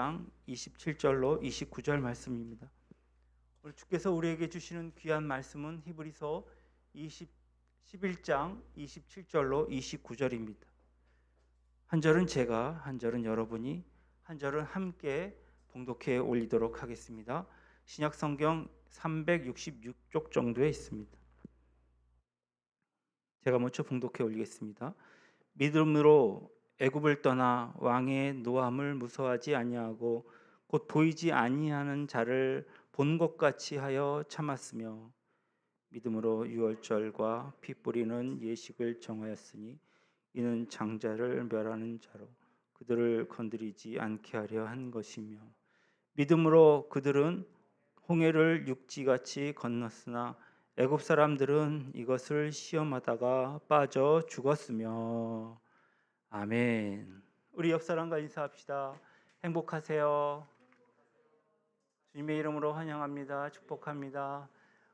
11장 27절로 29절 말씀입니다. 오늘 주께서 우리에게 주시는 귀한 말씀은 히브리서 11장 27절로 29절입니다. 한 절은 제가, 한 절은 여러분이, 한 절은 함께 봉독해 올리도록 하겠습니다. 신약성경 366쪽 정도에 있습니다. 제가 먼저 봉독해 올리겠습니다. 믿음으로 애굽을 떠나 왕의 노함을 무서워하지 아니하고 곧 보이지 아니하는 자를 본 것 같이 하여 참았으며 믿음으로 유월절과 피 뿌리는 예식을 정하였으니 이는 장자를 멸하는 자로 그들을 건드리지 않게 하려 한 것이며 믿음으로 그들은 홍해를 육지같이 건넜으나 애굽 사람들은 이것을 시험하다가 빠져 죽었으며. 아멘. 우리 옆 사람과 인사합시다. 행복하세요. 주님의 이름으로 환영합니다. 축복합니다.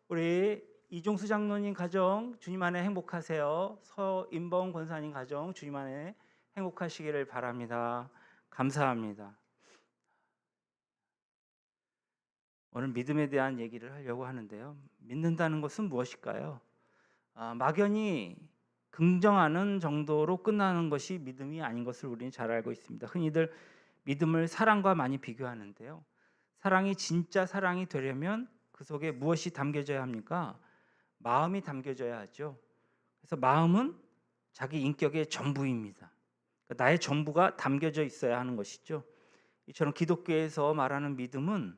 우리 이종수 장로님 가정 주님 안에 행복하세요. 서인범 권사님 가정 주님 안에 행복하시기를 바랍니다. 감사합니다. 오늘 믿음에 대한 얘기를 하려고 하는데요. 믿는다는 것은 무엇일까요? 막연히 긍정하는 정도로 끝나는 것이 믿음이 아닌 것을 우리는 잘 알고 있습니다. 흔히들 믿음을 사랑과 많이 비교하는데요. 사랑이 진짜 사랑이 되려면 그 속에 무엇이 담겨져야 합니까? 마음이 담겨져야 하죠. 그래서 마음은 자기 인격의 전부입니다. 그러니까 나의 전부가 담겨져 있어야 하는 것이죠. 이처럼 기독교에서 말하는 믿음은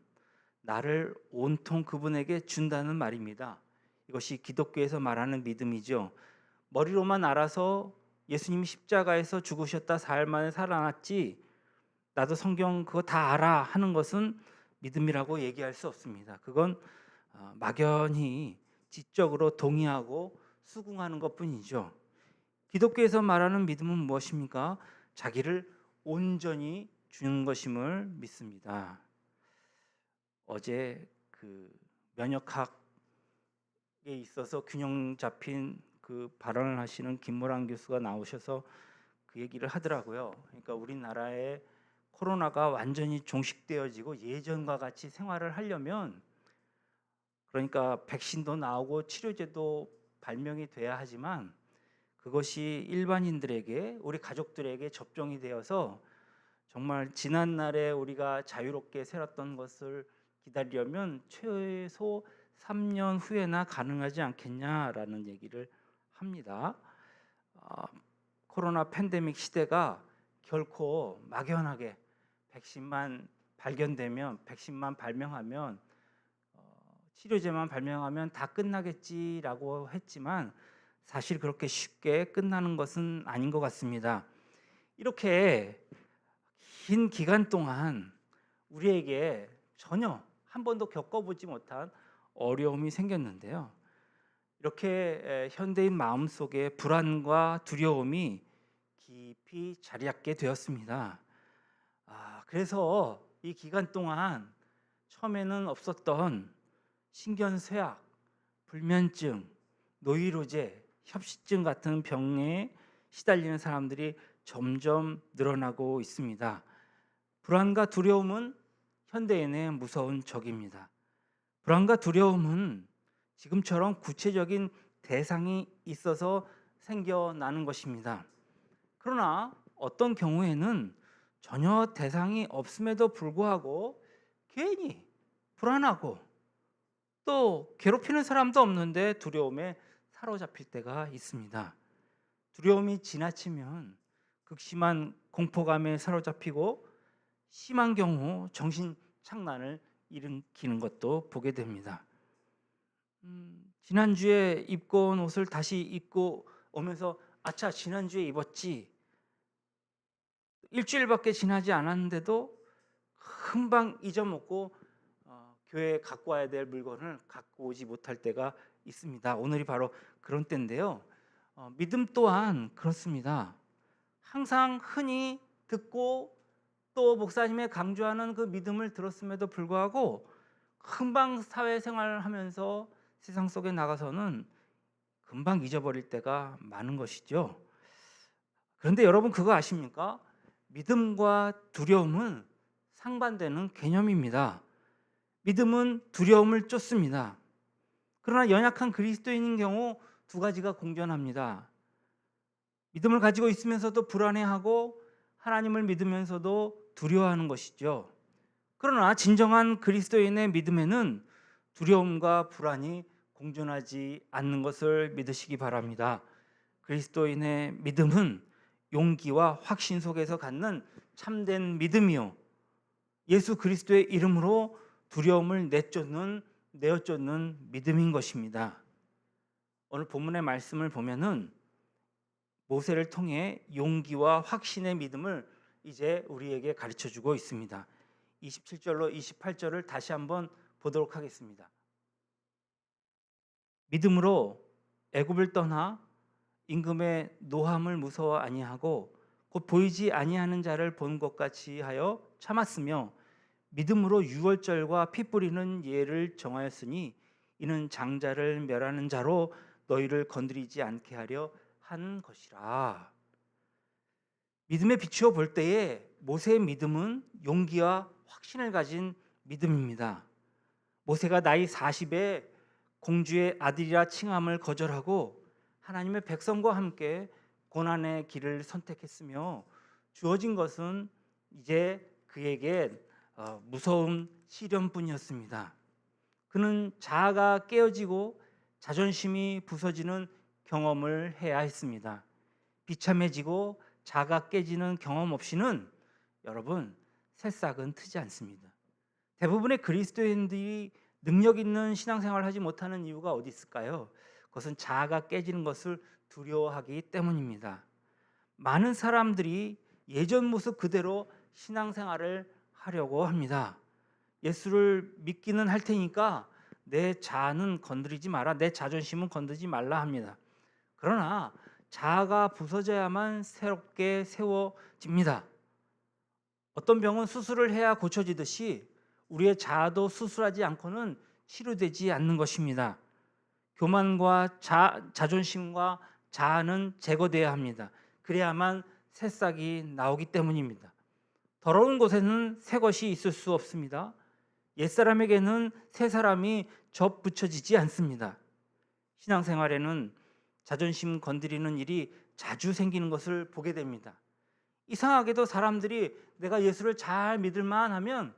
나를 온통 그분에게 준다는 말입니다. 이것이 기독교에서 말하는 믿음이죠. 머리로만 알아서 예수님이 십자가에서 죽으셨다 사흘 만에 살아났지 나도 성경 그거 다 알아 하는 것은 믿음이라고 얘기할 수 없습니다. 그건 막연히 지적으로 동의하고 수긍하는 것뿐이죠. 기독교에서 말하는 믿음은 무엇입니까? 자기를 온전히 주는 것임을 믿습니다. 어제 그 면역학에 있어서 균형 잡힌 그 발언을 하시는 김모랑 교수가 나오셔서 그 얘기를 하더라고요. 그러니까 우리나라에 코로나가 완전히 종식되어지고 예전과 같이 생활을 하려면 그러니까 백신도 나오고 치료제도 발명이 돼야 하지만 그것이 일반인들에게 우리 가족들에게 접종이 되어서 정말 지난날에 우리가 자유롭게 살았던 것을 기다리려면 최소 3년 후에나 가능하지 않겠냐라는 얘기를 합니다. 코로나 팬데믹 시대가 결코 막연하게 백신만 발견되면 백신만 발명하면 치료제만 발명하면 다 끝나겠지라고 했지만 사실 그렇게 쉽게 끝나는 것은 아닌 것 같습니다. 이렇게 긴 기간 동안 우리에게 전혀 한 번도 겪어보지 못한 어려움이 생겼는데요. 이렇게 현대인 마음속에 불안과 두려움이 깊이 자리 잡게 되었습니다. 그래서 이 기간 동안 처음에는 없었던 신경쇠약, 불면증, 노이로제, 협심증 같은 병에 시달리는 사람들이 점점 늘어나고 있습니다. 불안과 두려움은 현대인의 무서운 적입니다. 불안과 두려움은 지금처럼 구체적인 대상이 있어서 생겨나는 것입니다. 그러나 어떤 경우에는 전혀 대상이 없음에도 불구하고 괜히 불안하고 또 괴롭히는 사람도 없는데 두려움에 사로잡힐 때가 있습니다. 두려움이 지나치면 극심한 공포감에 사로잡히고 심한 경우 정신착란을 일으키는 것도 보게 됩니다. 지난주에 입고 온 옷을 다시 입고 오면서 아차 지난주에 입었지 일주일밖에 지나지 않았는데도 금방 잊어먹고 교회에 갖고 와야 될 물건을 갖고 오지 못할 때가 있습니다. 오늘이 바로 그런 때인데요. 믿음 또한 그렇습니다. 항상 흔히 듣고 또 목사님의 강조하는 그 믿음을 들었음에도 불구하고 금방 사회생활을 하면서 세상 속에 나가서는 금방 잊어버릴 때가 많은 것이죠. 그런데 여러분 그거 아십니까? 믿음과 두려움은 상반되는 개념입니다. 믿음은 두려움을 쫓습니다. 그러나 연약한 그리스도인인 경우 두 가지가 공존합니다. 믿음을 가지고 있으면서도 불안해하고 하나님을 믿으면서도 두려워하는 것이죠. 그러나 진정한 그리스도인의 믿음에는 두려움과 불안이 공존하지 않는 것을 믿으시기 바랍니다. 그리스도인의 믿음은 용기와 확신 속에서 갖는 참된 믿음이요, 예수 그리스도의 이름으로 두려움을 내어쫓는 믿음인 것입니다. 오늘 본문의 말씀을 보면은 모세를 통해 용기와 확신의 믿음을 이제 우리에게 가르쳐주고 있습니다. 27절로 28절을 다시 한번 보도록 하겠습니다. 믿음으로 애굽을 떠나 임금의 노함을 무서워 아니하고 곧 보이지 아니하는 자를 본 것 같이 하여 참았으며 믿음으로 유월절과 피 뿌리는 예를 정하였으니 이는 장자를 멸하는 자로 너희를 건드리지 않게 하려 한 것이라. 믿음에 비추어 볼 때에 모세의 믿음은 용기와 확신을 가진 믿음입니다. 모세가 나이 40에 공주의 아들이라 칭함을 거절하고 하나님의 백성과 함께 고난의 길을 선택했으며 주어진 것은 이제 그에게 무서운 시련뿐이었습니다. 그는 자아가 깨어지고 자존심이 부서지는 경험을 해야 했습니다. 비참해지고 자아가 깨지는 경험 없이는 여러분 새싹은 트지 않습니다. 대부분의 그리스도인들이 능력 있는 신앙생활을 하지 못하는 이유가 어디 있을까요? 그것은 자아가 깨지는 것을 두려워하기 때문입니다. 많은 사람들이 예전 모습 그대로 신앙생활을 하려고 합니다. 예수를 믿기는 할 테니까 내 자아는 건드리지 마라, 내 자존심은 건드리지 말라 합니다. 그러나 자아가 부서져야만 새롭게 세워집니다. 어떤 병은 수술을 해야 고쳐지듯이 우리의 자아도 수술하지 않고는 치료되지 않는 것입니다. 교만과 자존심과 자아는 제거되어야 합니다. 그래야만 새싹이 나오기 때문입니다. 더러운 곳에는 새 것이 있을 수 없습니다. 옛사람에게는 새 사람이 접붙여지지 않습니다. 신앙생활에는 자존심 건드리는 일이 자주 생기는 것을 보게 됩니다. 이상하게도 사람들이 내가 예수를 잘 믿을 만하면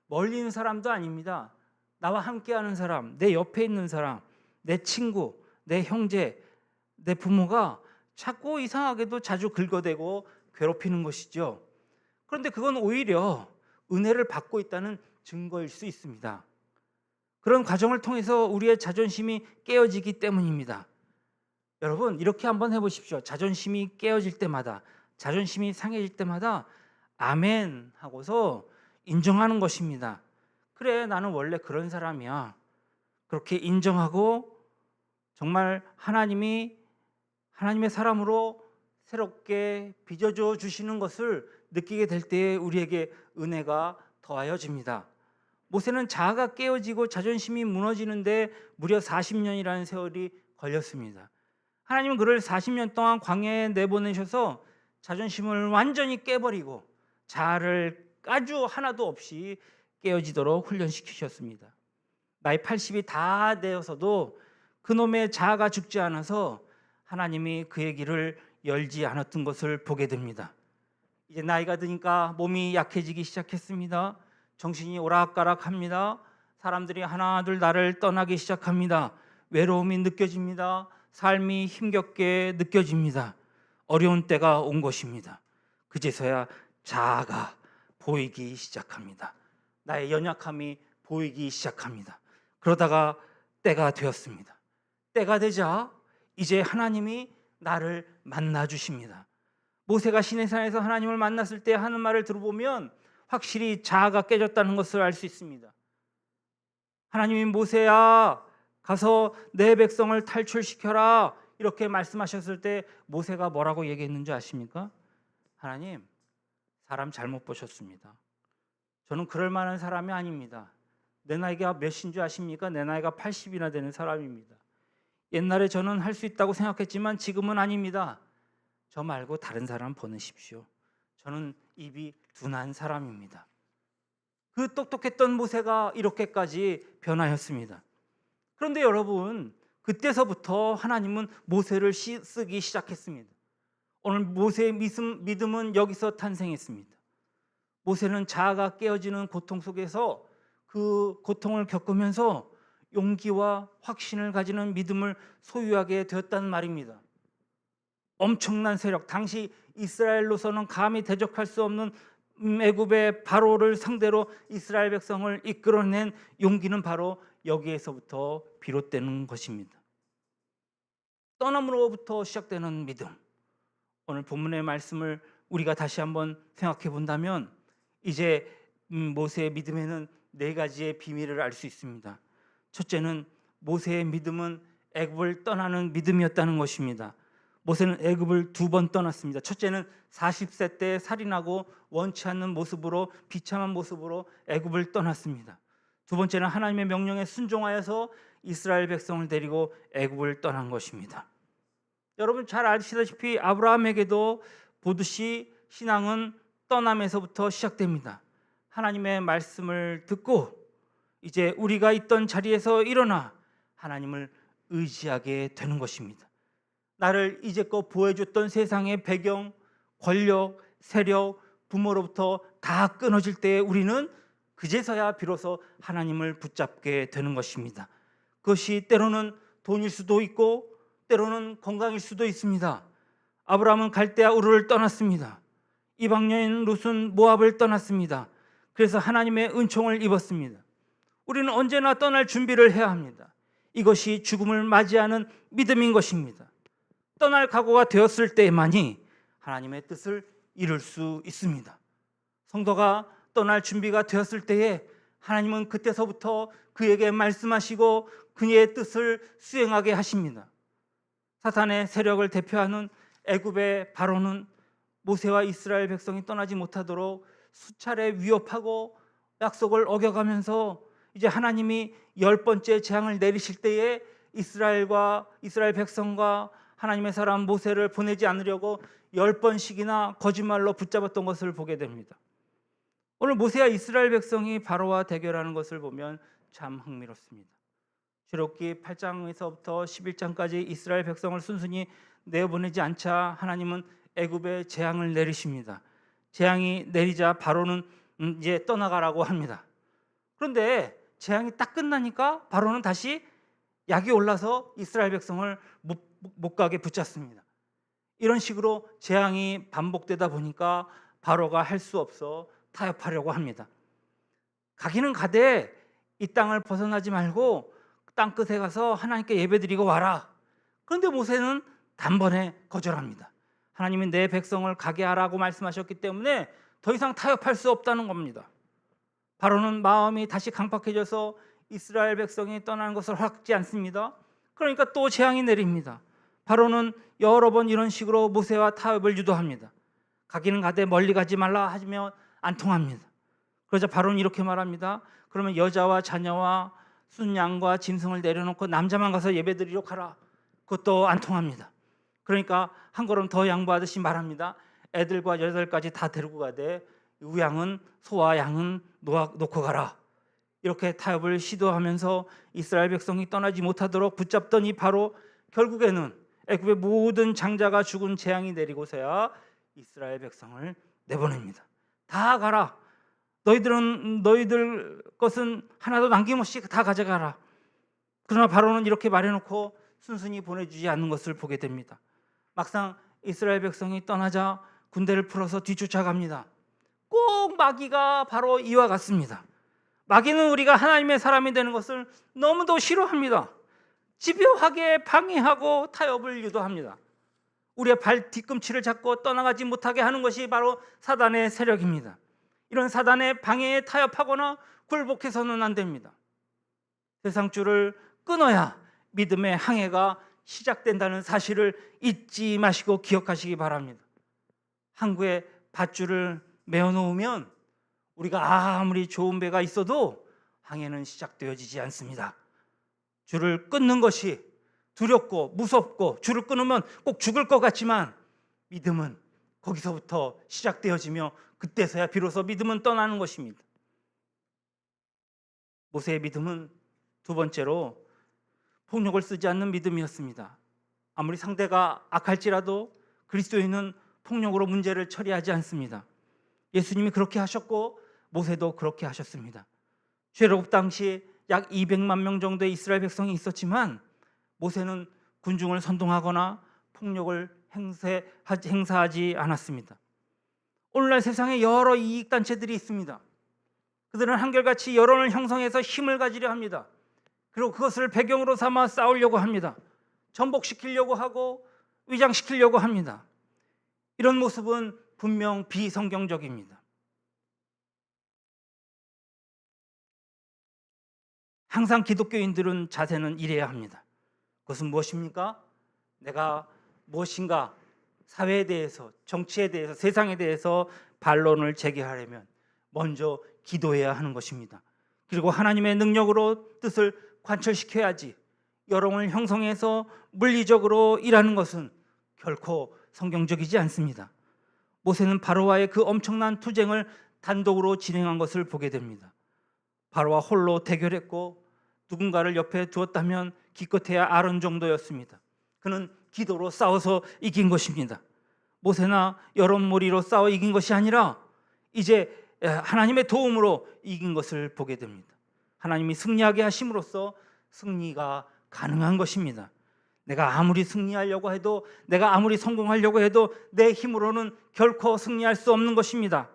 멀리 있는 사람도 아닙니다. 나와 함께하는 사람, 내 옆에 있는 사람, 내 친구, 내 형제, 내 부모가 자꾸 이상하게도 자주 긁어대고 괴롭히는 것이죠. 그런데 그건 오히려 은혜를 받고 있다는 증거일 수 있습니다. 그런 과정을 통해서 우리의 자존심이 깨어지기 때문입니다. 여러분 이렇게 한번 해보십시오. 자존심이 깨어질 때마다, 자존심이 상해질 때마다 아멘 하고서 인정하는 것입니다. 그래, 나는 원래 그런 사람이야. 그렇게 인정하고 정말 하나님의 사람으로 새롭게 빚어줘 주시는 것을 느끼게 될 때에 우리에게 은혜가 더하여집니다. 모세는 자아가 깨어지고 자존심이 무너지는데 무려 40년이라는 세월이 걸렸습니다. 하나님은 그를 40년 동안 광야에 내보내셔서 자존심을 완전히 깨버리고 자아를 아주 하나도 없이 깨어지도록 훈련시키셨습니다. 나이 80이 다 되어서도 그놈의 자아가 죽지 않아서 하나님이 그의 길을 열지 않았던 것을 보게 됩니다. 이제 나이가 드니까 몸이 약해지기 시작했습니다. 정신이 오락가락합니다. 사람들이 하나둘 나를 떠나기 시작합니다. 외로움이 느껴집니다. 삶이 힘겹게 느껴집니다. 어려운 때가 온 것입니다. 그제서야 자아가 보이기 시작합니다. 나의 연약함이 보이기 시작합니다. 그러다가 때가 되었습니다. 때가 되자 이제 하나님이 나를 만나 주십니다. 모세가 시내산에서 하나님을 만났을 때 하는 말을 들어보면 확실히 자아가 깨졌다는 것을 알 수 있습니다. 하나님이 모세야 가서 내 백성을 탈출시켜라 이렇게 말씀하셨을 때 모세가 뭐라고 얘기했는지 아십니까? 하나님, 사람 잘못 보셨습니다. 저는 그럴 만한 사람이 아닙니다. 내 나이가 몇인 줄 아십니까? 내 나이가 80이나 되는 사람입니다. 옛날에 저는 할 수 있다고 생각했지만 지금은 아닙니다. 저 말고 다른 사람 보내십시오. 저는 입이 둔한 사람입니다. 그 똑똑했던 모세가 이렇게까지 변하였습니다. 그런데 여러분, 그때서부터 하나님은 모세를 쓰기 시작했습니다. 오늘 모세의 믿음은 여기서 탄생했습니다. 모세는 자아가 깨어지는 고통 속에서 그 고통을 겪으면서 용기와 확신을 가지는 믿음을 소유하게 되었다는 말입니다. 엄청난 세력, 당시 이스라엘로서는 감히 대적할 수 없는 애굽의 바로를 상대로 이스라엘 백성을 이끌어낸 용기는 바로 여기에서부터 비롯되는 것입니다. 떠남으로부터 시작되는 믿음. 오늘 본문의 말씀을 우리가 다시 한번 생각해 본다면 이제 모세의 믿음에는 4가지의 비밀을 알 수 있습니다. 첫째는 모세의 믿음은 애굽을 떠나는 믿음이었다는 것입니다. 모세는 애굽을 2번 떠났습니다. 첫째는 40세 때 살인하고 원치 않는 모습으로, 비참한 모습으로 애굽을 떠났습니다. 두 번째는 하나님의 명령에 순종하여서 이스라엘 백성을 데리고 애굽을 떠난 것입니다. 여러분 잘 아시다시피 아브라함에게도 보듯이 신앙은 떠남에서부터 시작됩니다. 하나님의 말씀을 듣고 이제 우리가 있던 자리에서 일어나 하나님을 의지하게 되는 것입니다. 나를 이제껏 보여줬던 세상의 배경, 권력, 세력, 부모로부터 다 끊어질 때에 우리는 그제서야 비로소 하나님을 붙잡게 되는 것입니다. 그것이 때로는 돈일 수도 있고 때로는 건강일 수도 있습니다. 아브라함은 갈대아 우르를 떠났습니다. 이방 여인 룻은 모압을 떠났습니다. 그래서 하나님의 은총을 입었습니다. 우리는 언제나 떠날 준비를 해야 합니다. 이것이 죽음을 맞이하는 믿음인 것입니다. 떠날 각오가 되었을 때만이 하나님의 뜻을 이룰 수 있습니다. 성도가 떠날 준비가 되었을 때에 하나님은 그때서부터 그에게 말씀하시고 그의 뜻을 수행하게 하십니다. 사탄의 세력을 대표하는 애굽의 바로는 모세와 이스라엘 백성이 떠나지 못하도록 수차례 위협하고 약속을 어겨가면서 이제 하나님이 10번째 재앙을 내리실 때에 이스라엘 백성과 하나님의 사람 모세를 보내지 않으려고 10번씩이나 거짓말로 붙잡았던 것을 보게 됩니다. 오늘 모세와 이스라엘 백성이 바로와 대결하는 것을 보면 참 흥미롭습니다. 출애굽기 8장에서부터 11장까지 이스라엘 백성을 순순히 내보내지 않자 하나님은 애굽에 재앙을 내리십니다. 재앙이 내리자 바로는 이제 떠나가라고 합니다. 그런데 재앙이 딱 끝나니까 바로는 다시 약이 올라서 이스라엘 백성을 못 가게 붙잡습니다. 이런 식으로 재앙이 반복되다 보니까 바로가 할 수 없어 타협하려고 합니다. 가기는 가되 이 땅을 벗어나지 말고 땅 끝에 가서 하나님께 예배드리고 와라. 그런데 모세는 단번에 거절합니다. 하나님이 내 백성을 가게 하라고 말씀하셨기 때문에 더 이상 타협할 수 없다는 겁니다. 바로는 마음이 다시 강팍해져서 이스라엘 백성이 떠나는 것을 허락지 않습니다. 그러니까 또 재앙이 내립니다. 바로는 여러 번 이런 식으로 모세와 타협을 유도합니다. 가기는 가되 멀리 가지 말라 하시면 안 통합니다. 그러자 바로는 이렇게 말합니다. 그러면 여자와 자녀와 순양과 짐승을 내려놓고 남자만 가서 예배드리러 가라. 그것도 안 통합니다. 그러니까 한 걸음 더 양보하듯이 말합니다. 애들과 여자들까지 다 데리고 가되 우양은 소와 양은 놓고 가라. 이렇게 타협을 시도하면서 이스라엘 백성이 떠나지 못하도록 붙잡더니 바로 결국에는 애굽의 모든 장자가 죽은 재앙이 내리고서야 이스라엘 백성을 내보냅니다. 다 가라. 너희들 것은 하나도 남김없이 다 가져가라. 그러나 바로는 이렇게 말해놓고 순순히 보내주지 않는 것을 보게 됩니다. 막상 이스라엘 백성이 떠나자 군대를 풀어서 뒤쫓아갑니다. 꼭 마귀가 바로 이와 같습니다. 마귀는 우리가 하나님의 사람이 되는 것을 너무도 싫어합니다. 집요하게 방해하고 타협을 유도합니다. 우리의 발 뒤꿈치를 잡고 떠나가지 못하게 하는 것이 바로 사단의 세력입니다. 이런 사단의 방해에 타협하거나 굴복해서는 안 됩니다. 세상줄을 끊어야 믿음의 항해가 시작된다는 사실을 잊지 마시고 기억하시기 바랍니다. 항구에 밧줄을 메어놓으면 우리가 아무리 좋은 배가 있어도 항해는 시작되어지지 않습니다. 줄을 끊는 것이 두렵고 무섭고 줄을 끊으면 꼭 죽을 것 같지만 믿음은 거기서부터 시작되어지며 그때서야 비로소 믿음은 떠나는 것입니다. 모세의 믿음은 두 번째로 폭력을 쓰지 않는 믿음이었습니다. 아무리 상대가 악할지라도 그리스도인은 폭력으로 문제를 처리하지 않습니다. 예수님이 그렇게 하셨고 모세도 그렇게 하셨습니다. 출애굽 당시 약 200만 명 정도의 이스라엘 백성이 있었지만 모세는 군중을 선동하거나 폭력을 행사하지 않았습니다. 오늘날 세상에 여러 이익단체들이 있습니다. 그들은 한결같이 여론을 형성해서 힘을 가지려 합니다. 그리고 그것을 배경으로 삼아 싸우려고 합니다. 전복시키려고 하고 위장시키려고 합니다. 이런 모습은 분명 비성경적입니다. 항상 기독교인들은 자세는 이래야 합니다. 그것은 무엇입니까? 내가 무엇인가 사회에 대해서, 정치에 대해서, 세상에 대해서 반론을 제기하려면 먼저 기도해야 하는 것입니다. 그리고 하나님의 능력으로 뜻을 관철시켜야지 여론을 형성해서 물리적으로 일하는 것은 결코 성경적이지 않습니다. 모세는 바로와의 그 엄청난 투쟁을 단독으로 진행한 것을 보게 됩니다. 바로와 홀로 대결했고 누군가를 옆에 두었다면 기껏해야 아론 정도였습니다. 그는 기도로 싸워서 이긴 것입니다. 모세나 여론몰이로 싸워 이긴 것이 아니라 이제 하나님의 도움으로 이긴 것을 보게 됩니다. 하나님이 승리하게 하심으로써 승리가 가능한 것입니다. 내가 아무리 승리하려고 해도, 내가 아무리 성공하려고 해도 내 힘으로는 결코 승리할 수 없는 것입니다.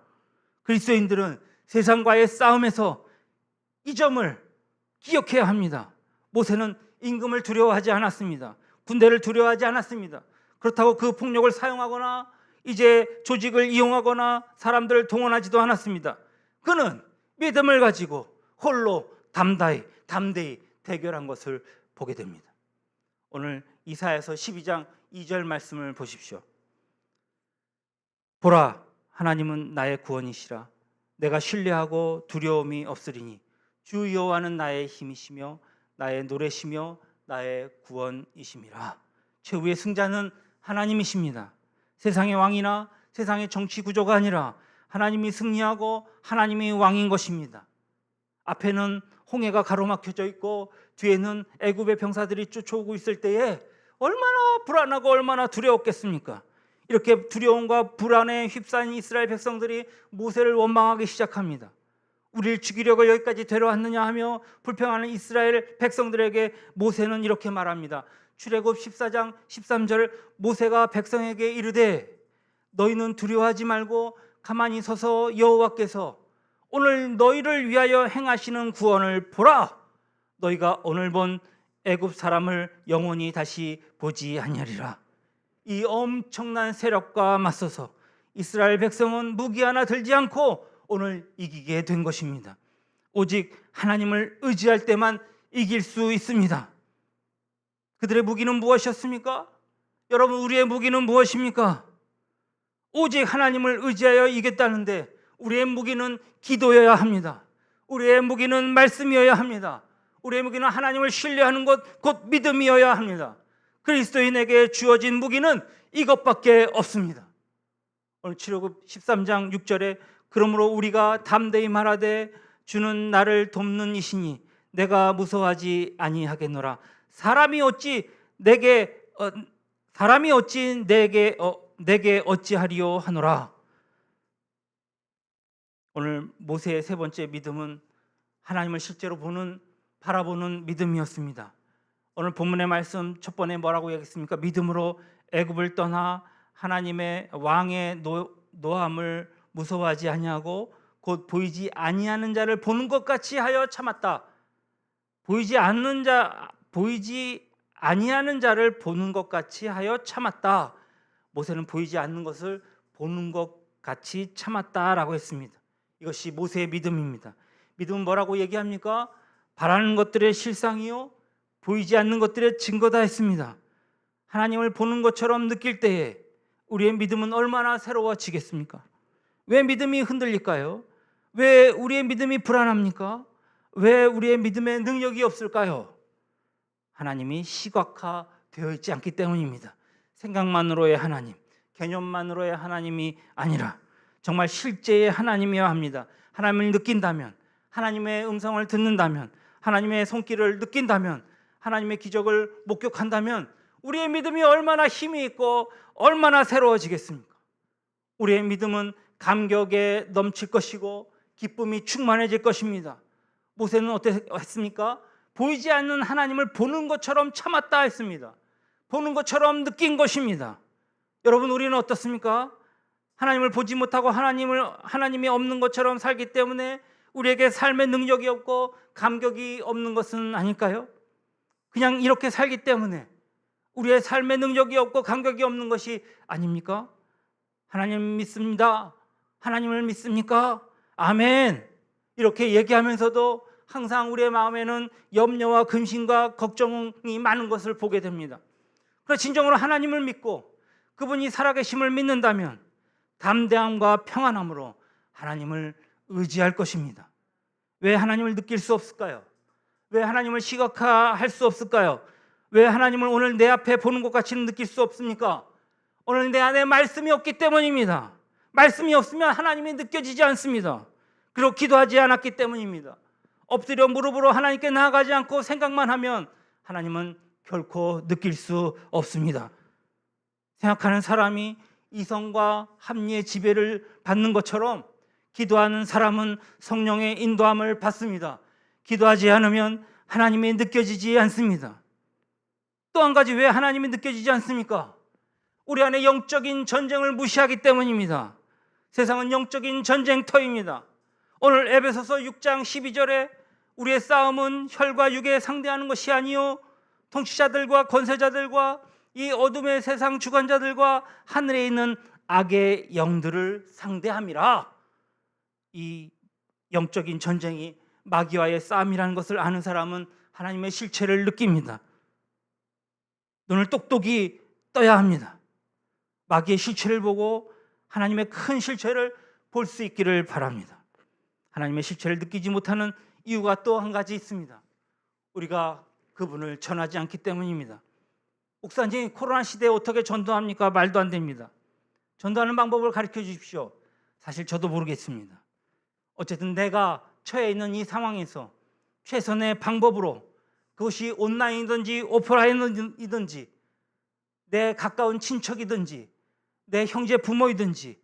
그리스도인들은 세상과의 싸움에서 이 점을 기억해야 합니다. 모세는 임금을 두려워하지 않았습니다. 군대를 두려워하지 않았습니다. 그렇다고 그 폭력을 사용하거나 이제 조직을 이용하거나 사람들을 동원하지도 않았습니다. 그는 믿음을 가지고 홀로 담대히 대결한 것을 보게 됩니다. 오늘 이사야서 12장 2절 말씀을 보십시오. 보라, 하나님은 나의 구원이시라. 내가 신뢰하고 두려움이 없으리니 주 여호와는 나의 힘이시며 나의 노래시며 나의 구원이심이라. 최후의 승자는 하나님이십니다. 세상의 왕이나 세상의 정치 구조가 아니라 하나님이 승리하고 하나님이 왕인 것입니다. 앞에는 홍해가 가로막혀져 있고 뒤에는 애굽의 병사들이 쫓아오고 있을 때에 얼마나 불안하고 얼마나 두려웠겠습니까? 이렇게 두려움과 불안에 휩싸인 이스라엘 백성들이 모세를 원망하기 시작합니다. 우리를 죽이려고 여기까지 데려왔느냐 하며 불평하는 이스라엘 백성들에게 모세는 이렇게 말합니다. 출애굽 14장 13절, 모세가 백성에게 이르되 너희는 두려워하지 말고 가만히 서서 여호와께서 오늘 너희를 위하여 행하시는 구원을 보라. 너희가 오늘 본 애굽 사람을 영원히 다시 보지 아니하리라. 이 엄청난 세력과 맞서서 이스라엘 백성은 무기 하나 들지 않고 오늘 이기게 된 것입니다. 오직 하나님을 의지할 때만 이길 수 있습니다. 그들의 무기는 무엇이었습니까? 여러분, 우리의 무기는 무엇입니까? 오직 하나님을 의지하여 이겼다는데 우리의 무기는 기도여야 합니다. 우리의 무기는 말씀이어야 합니다. 우리의 무기는 하나님을 신뢰하는 것, 곧 믿음이어야 합니다. 그리스도인에게 주어진 무기는 이것밖에 없습니다. 오늘 출애굽 13장 6절에 그러므로 우리가 담대히 말하되 주는 나를 돕는 이시니 내가 무서워하지 아니하겠노라. 사람이 어찌 내게 어찌하리요 하노라. 오늘 모세의 세 번째 믿음은 하나님을 실제로 바라보는 믿음이었습니다. 오늘 본문의 말씀 첫 번에 뭐라고 얘기했습니까? 믿음으로 애굽을 떠나 하나님의 왕의 노함을 무서워하지 아니하고 곧 보이지 아니하는 자를 보는 것 같이 하여 참았다. 보이지 아니하는 자를 보는 것 같이 하여 참았다. 모세는 보이지 않는 것을 보는 것 같이 참았다라고 했습니다. 이것이 모세의 믿음입니다. 믿음은 뭐라고 얘기합니까? 바라는 것들의 실상이요 보이지 않는 것들의 증거다 했습니다. 하나님을 보는 것처럼 느낄 때에 우리의 믿음은 얼마나 새로워지겠습니까? 왜 믿음이 흔들릴까요? 왜 우리의 믿음이 불안합니까? 왜 우리의 믿음에 능력이 없을까요? 하나님이 시각화되어 있지 않기 때문입니다. 생각만으로의 하나님, 개념만으로의 하나님이 아니라 정말 실제의 하나님이어야 합니다. 하나님을 느낀다면, 하나님의 음성을 듣는다면, 하나님의 손길을 느낀다면, 하나님의 기적을 목격한다면 우리의 믿음이 얼마나 힘이 있고 얼마나 새로워지겠습니까? 우리의 믿음은 감격에 넘칠 것이고 기쁨이 충만해질 것입니다. 모세는 어땠습니까? 보이지 않는 하나님을 보는 것처럼 참았다 했습니다. 보는 것처럼 느낀 것입니다. 여러분, 우리는 어떻습니까? 하나님을 보지 못하고 하나님이 없는 것처럼 살기 때문에 우리에게 삶의 능력이 없고 감격이 없는 것은 아닐까요? 그냥 이렇게 살기 때문에 우리의 삶의 능력이 없고 감격이 없는 것이 아닙니까? 하나님 믿습니다. 하나님을 믿습니까? 아멘. 이렇게 얘기하면서도 항상 우리의 마음에는 염려와 근심과 걱정이 많은 것을 보게 됩니다. 그래서 진정으로 하나님을 믿고 그분이 살아계심을 믿는다면 담대함과 평안함으로 하나님을 의지할 것입니다. 왜 하나님을 느낄 수 없을까요? 왜 하나님을 시각화할 수 없을까요? 왜 하나님을 오늘 내 앞에 보는 것 같이 느낄 수 없습니까? 오늘 내 안에 말씀이 없기 때문입니다. 말씀이 없으면 하나님이 느껴지지 않습니다. 그리고 기도하지 않았기 때문입니다. 엎드려 무릎으로 하나님께 나아가지 않고 생각만 하면 하나님은 결코 느낄 수 없습니다. 생각하는 사람이 이성과 합리의 지배를 받는 것처럼 기도하는 사람은 성령의 인도함을 받습니다. 기도하지 않으면 하나님이 느껴지지 않습니다. 또 한 가지, 왜 하나님이 느껴지지 않습니까? 우리 안에 영적인 전쟁을 무시하기 때문입니다. 세상은 영적인 전쟁터입니다. 오늘 에베소서 6장 12절에 우리의 싸움은 혈과 육에 상대하는 것이 아니요 통치자들과 권세자들과 이 어둠의 세상 주관자들과 하늘에 있는 악의 영들을 상대함이라. 이 영적인 전쟁이 마귀와의 싸움이라는 것을 아는 사람은 하나님의 실체를 느낍니다. 눈을 똑똑히 떠야 합니다. 마귀의 실체를 보고 하나님의 큰 실체를 볼 수 있기를 바랍니다. 하나님의 실체를 느끼지 못하는 이유가 또 한 가지 있습니다. 우리가 그분을 전하지 않기 때문입니다. 목사님, 코로나 시대에 어떻게 전도합니까? 말도 안 됩니다. 전도하는 방법을 가르쳐 주십시오. 사실 저도 모르겠습니다. 어쨌든 내가 처해 있는 이 상황에서 최선의 방법으로, 그것이 온라인이든지 오프라인이든지 내 가까운 친척이든지 내 형제 부모이든지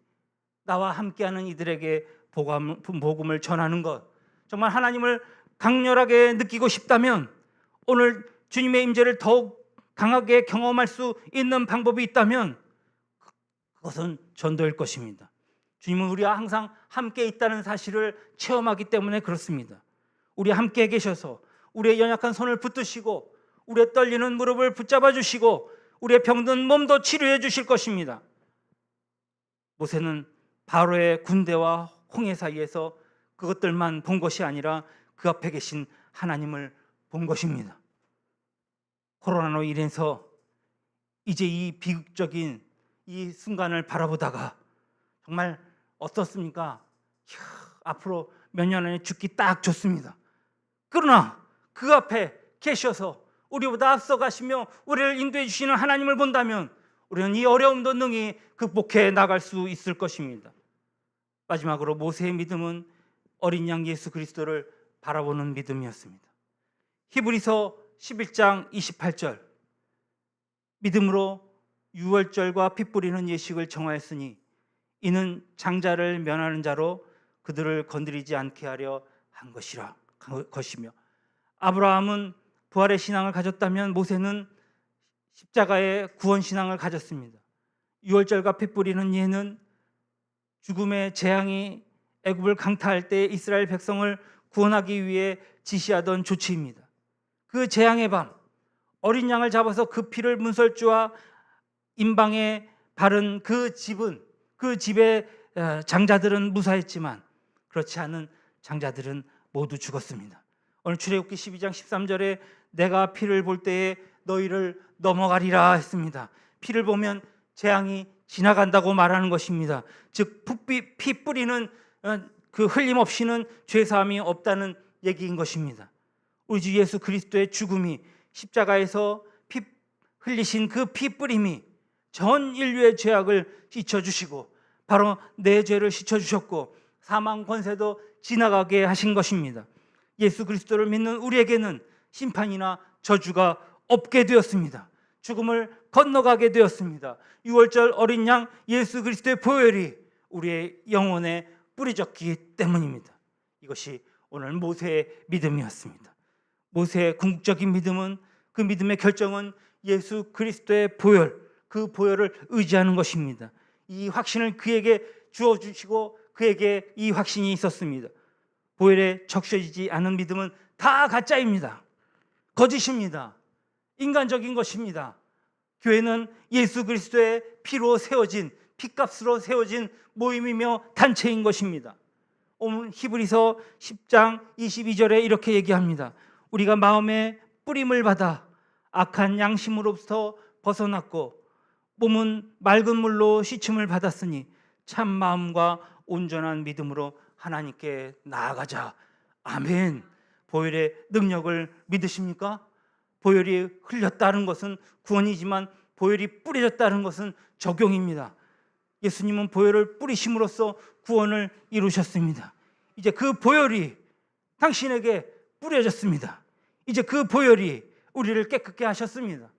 나와 함께하는 이들에게 복음을 전하는 것, 정말 하나님을 강렬하게 느끼고 싶다면 오늘 주님의 임재를 더욱 강하게 경험할 수 있는 방법이 있다면 그것은 전도일 것입니다. 주님은 우리와 항상 함께 있다는 사실을 체험하기 때문에 그렇습니다. 우리 함께 계셔서 우리의 연약한 손을 붙드시고 우리의 떨리는 무릎을 붙잡아 주시고 우리의 병든 몸도 치료해 주실 것입니다. 모세는 바로의 군대와 홍해 사이에서 그것들만 본 것이 아니라 그 앞에 계신 하나님을 본 것입니다. 코로나로 인해서 이제 이 비극적인 이 순간을 바라보다가 정말 어떻습니까? 앞으로 몇 년 안에 죽기 딱 좋습니다. 그러나 그 앞에 계셔서 우리보다 앞서가시며 우리를 인도해 주시는 하나님을 본다면 우리는 이 어려움도 능히 극복해 나갈 수 있을 것입니다. 마지막으로 모세의 믿음은 어린 양 예수 그리스도를 바라보는 믿음이었습니다. 히브리서 11장 28절, 믿음으로 유월절과 피 뿌리는 예식을 정하였으니 이는 장자를 면하는 자로 그들을 건드리지 않게 하려 한 것이며, 아브라함은 부활의 신앙을 가졌다면 모세는 십자가의 구원 신앙을 가졌습니다. 유월절과 피 뿌리는 예는 죽음의 재앙이 애굽을 강타할 때 이스라엘 백성을 구원하기 위해 지시하던 조치입니다. 그 재앙의 밤, 어린 양을 잡아서 그 피를 문설주와 임방에 바른 그 집의 장자들은 무사했지만 그렇지 않은 장자들은 모두 죽었습니다. 오늘 출애굽기 12장 13절에 내가 피를 볼 때에 너희를 넘어가리라 했습니다. 피를 보면 재앙이 지나간다고 말하는 것입니다. 즉 피 뿌리는 그 흘림 없이는 죄사함이 없다는 얘기인 것입니다. 우리 주 예수 그리스도의 죽음이, 십자가에서 피 흘리신 그 피 뿌림이 전 인류의 죄악을 씻어주시고 바로 내 죄를 씻어주셨고 사망 권세도 지나가게 하신 것입니다. 예수 그리스도를 믿는 우리에게는 심판이나 저주가 없게 되었습니다. 죽음을 건너가게 되었습니다. 6월절 어린 양 예수 그리스도의 보혈이 우리의 영혼에 뿌려졌기 때문입니다. 이것이 오늘 모세의 믿음이었습니다. 모세의 궁극적인 믿음은, 그 믿음의 결정은 예수 그리스도의 보혈, 그 보혈을 의지하는 것입니다. 이 확신을 그에게 주어주시고 그에게 이 확신이 있었습니다. 보혈에 적셔지지 않은 믿음은 다 가짜입니다. 거짓입니다. 인간적인 것입니다. 교회는 예수 그리스도의 피로 세워진, 피값으로 세워진 모임이며 단체인 것입니다. 오늘 히브리서 10장 22절에 이렇게 얘기합니다. 우리가 마음의 뿌림을 받아 악한 양심으로부터 벗어났고 몸은 맑은 물로 씻음을 받았으니 참 마음과 온전한 믿음으로 하나님께 나아가자. 아멘. 보혈의 능력을 믿으십니까? 보혈이 흘렸다는 것은 구원이지만 보혈이 뿌려졌다는 것은 적용입니다. 예수님은 보혈을 뿌리심으로써 구원을 이루셨습니다. 이제 그 보혈이 당신에게 뿌려졌습니다. 이제 그 보혈이 우리를 깨끗게 하셨습니다.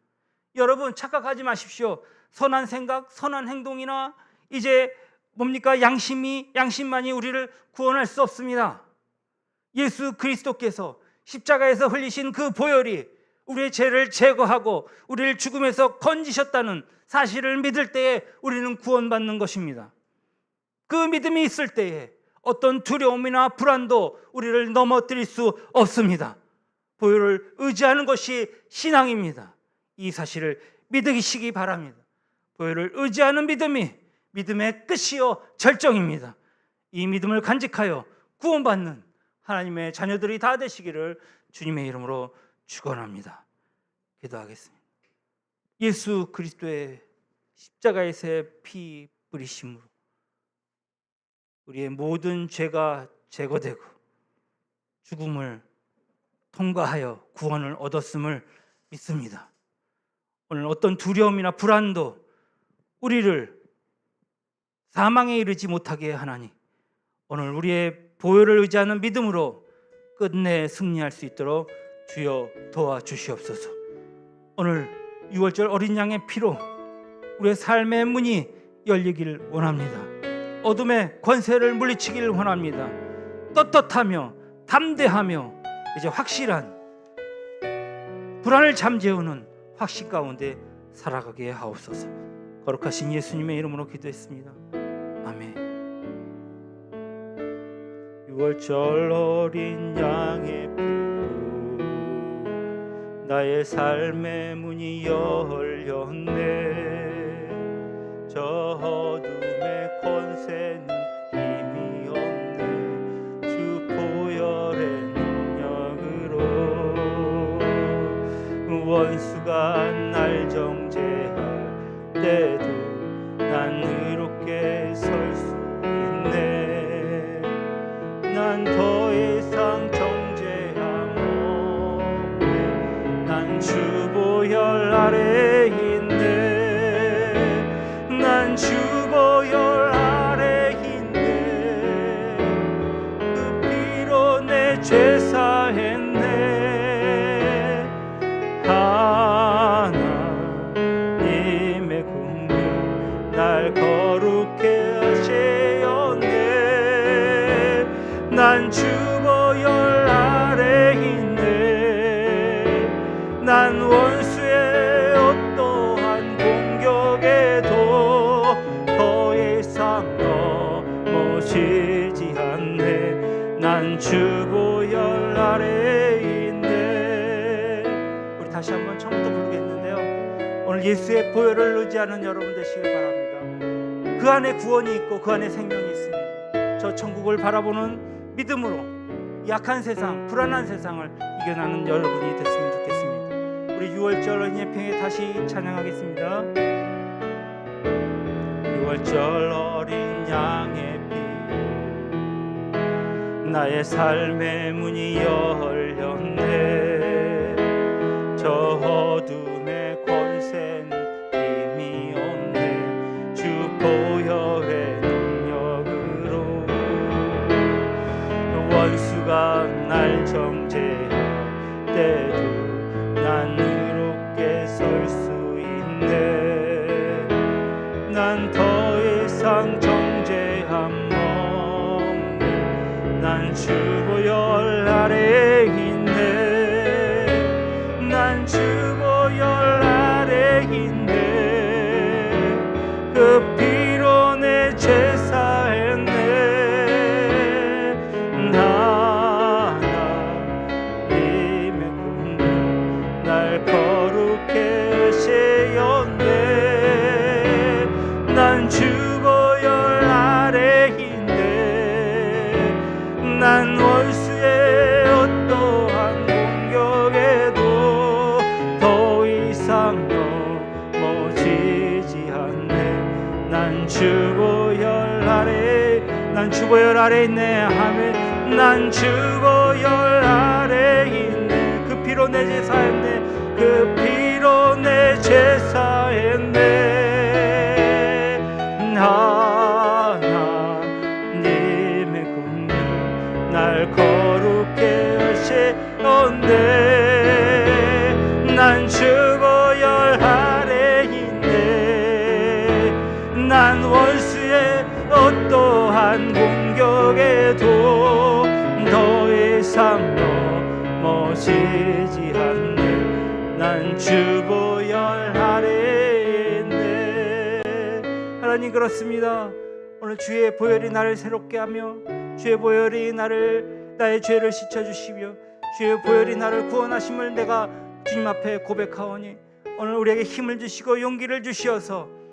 여러분 착각하지 마십시오. 선한 생각, 선한 행동이나 이제 뭡니까? 양심만이 우리를 구원할 수 없습니다. 예수 그리스도께서 십자가에서 흘리신 그 보혈이 우리의 죄를 제거하고 우리를 죽음에서 건지셨다는 사실을 믿을 때에 우리는 구원받는 것입니다. 그 믿음이 있을 때에 어떤 두려움이나 불안도 우리를 넘어뜨릴 수 없습니다. 보혈을 의지하는 것이 신앙입니다. 이 사실을 믿으시기 바랍니다. 보혈을 의지하는 믿음이 믿음의 끝이요 절정입니다. 이 믿음을 간직하여 구원받는 하나님의 자녀들이 다 되시기를 주님의 이름으로 축원합니다. 기도하겠습니다. 예수 그리스도의 십자가에서의 피 뿌리심으로 우리의 모든 죄가 제거되고 죽음을 통과하여 구원을 얻었음을 믿습니다. 오늘 어떤 두려움이나 불안도 우리를 사망에 이르지 못하게 하나니 오늘 우리의 보혈을 의지하는 믿음으로 끝내 승리할 수 있도록 주여 도와주시옵소서. 오늘 6월절 어린 양의 피로 우리의 삶의 문이 열리길 원합니다. 어둠의 권세를 물리치길 원합니다. 떳떳하며 담대하며 이제 확실한 불안을 잠재우는 확신 가운데 살아가게 하옵소서. 거룩하신 예수님의 이름으로 기도했습니다. 아멘. 6월절 어린 양의 피로 나의 삶의 문이 열렸네. 저 어둠의 권세는 힘이 없네. 주 보혈의 능력으로 원수가 날 정죄할 때도 난 의롭게 설 수 있네. 난 더 이상 정죄함 없네. 난 주 보혈 아래 있네. 난 주 보혈 아래 있네. 그 피로 내 죄 사했네. 하나님의 긍휼 날 거룩해 하시었네. 난 주 보혈 아래 있네. 난 원수의 어떠한 공격에도 더 이상 넘어지지 않네. 난 주 보혈 아래 있네. 우리 다시 한번 처음부터 부르겠는데요. 오늘 예수의 보혈을 의지하는 여러분 되시길 바랍니다. 그 안에 구원이 있고 그 안에 생명이 있습니다. 저 천국을 바라보는 믿음으로 약한 세상, 불안한 세상을 이겨나는 여러분이 됐으면 좋겠습니다. 우리 6월절 어린 예평에 다시 찬양하겠습니다. 6월절 어린 양의 피 나의 삶의 문이 열렸네. 저 어둠의 권세는 힘이 없네. 주 보혈의 능력으로 정죄할 때도 난 의롭게 설 수 있네. 난 더 이상 정죄함 없네. 난 주 보혈 아래 있네. 난 주 보혈 아래 있네. 그 피로 내 죄 사했네. 하나님의 공로 날 거룩해 하셨네. 난 주 보혈 아래 있네. 난 원수의 어떠한 공격에도 더 이상 넘어지지 않네. 난 주 보혈 아래, 난 주 보혈 아래 있네. 아멘. 난 주 보혈 아래 있네. 그 피로 내 죄 사했네. 그 피로 내 죄 사했네. 하나님의 공로 날 거룩해 하셨네. 난 주 보혈 아래 있네. 난 원수의 어떠한 공격에도 더 이상 넘어지지 않네. 난 주 보혈 아래 있네. 하나님, 그렇습니다. 오늘 주의 보혈이 나를 새롭게 하며 주의 보혈이 나의 죄를 씻어주시며 주의 보혈이 나를 구원하심을 내가 주님 앞에 고백하오니 오늘 우리에게 힘을 주시고 용기를 주시어서